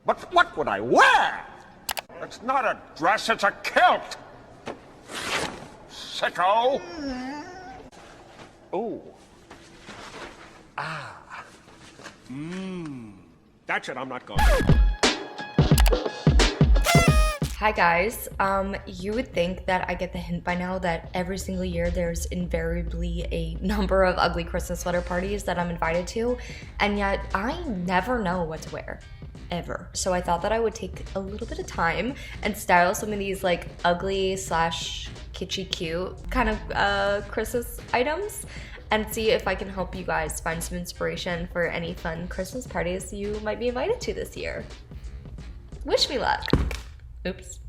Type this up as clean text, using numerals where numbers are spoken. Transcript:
But what would I wear? It's not a dress, it's a kilt. Sicko. Oh. Ah. That's it, I'm not going. Hi guys, you would think that I get the hint by now that every single year there's invariably a number of ugly Christmas sweater parties that I'm invited to, and yet I never know what to wear, ever. So I thought that I would take a little bit of time and style some of these like ugly slash kitschy cute kind of Christmas items and see if I can help you guys find some inspiration for any fun Christmas parties you might be invited to this year. Wish me luck. Oops.